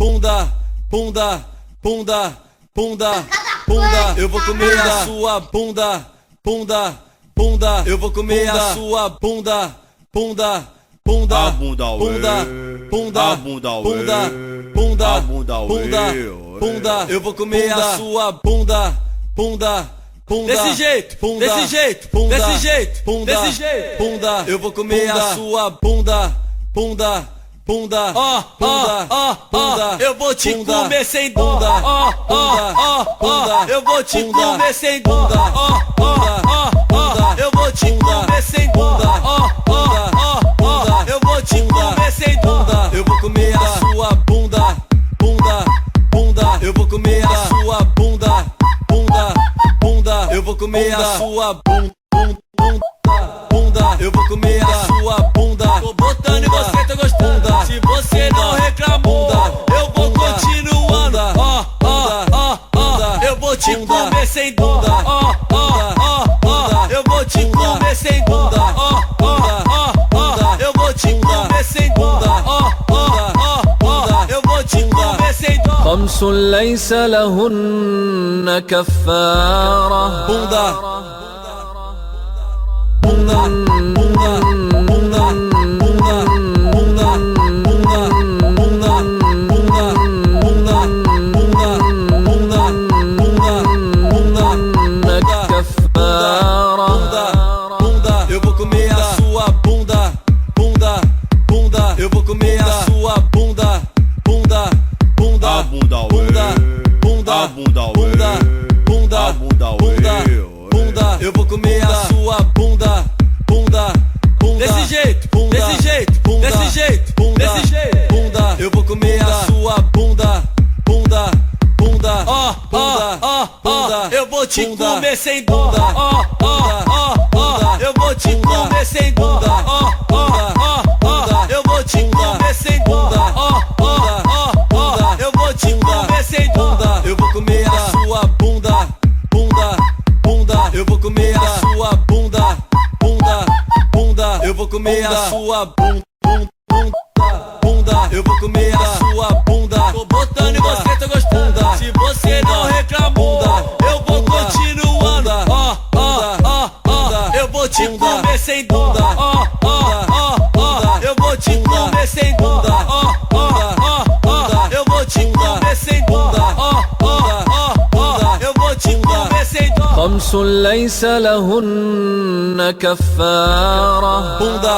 bunda, bunda, bunda, bunda, bunda. Eu vou comer a sua bunda, bunda, bunda. Eu vou comer a sua bunda, bunda, bunda, a bunda, bunda, bunda, a bunda, bunda, bunda, a bunda, bunda, bunda. Eu vou comer a sua bunda, bunda, bunda. Desse jeito, desse jeito, desse jeito, desse jeito, bunda. Eu vou comer a sua bunda, bunda, bunda, bunda, bunda. Eu vou te comer sem dó, bunda, eu vou te comer sem dó, eu vou te comer sem dó, eu vou te comer sem dó. Eu vou comer a sua bunda, bunda, bunda. Eu vou comer a sua bunda, bunda, bunda. Eu vou comer a sua bunda, bunda. Eu vou comer a sua bunda. Tô botando e você tá gostando. Se você não reclamou, eu vou continuando. Eu vou te comer sem dó. Eu vou te comer sem dó. Eu vou te comer sem dó. Eu vou te comer sem dó. خمس ليس لهن كفارة Bunda, bunda, bunda, bunda, bunda, bunda, bunda, bunda, bunda, bunda, bunda, bunda, bunda, كفارة bunda. Eu vou comer a sua bunda, bunda, bunda. Eu vou comer a sua bunda, bunda, bunda, a bunda, bunda, bunda, a bunda, bunda, bunda, a bunda, bunda, bunda. Eu vou comer a sua bunda, bunda, bunda. Desse jeito, desse jeito, desse jeito, desse jeito, bunda. Eu vou comer a sua bunda, bunda, bunda, bunda, bunda. Eu vou te comer sem dó, eu vou te comer sem dó, eu vou te comer sem dó, eu vou te comer sem dó. Eu vou comer a sua bunda, bunda, bunda. Eu vou comer a sua bunda, bunda, bunda. Eu vou comer a sua bunda, bunda. Eu vou comer a sua bunda. Tô botando e você tá gostando. Se você não reclamou, eu vou continuando. Eu vou te comer sem dó. Eu vou te comer sem dó. Eu vou te comer sem dó. Eu vou te comer sem dó. خمس ليس لهن كفارة Bunda,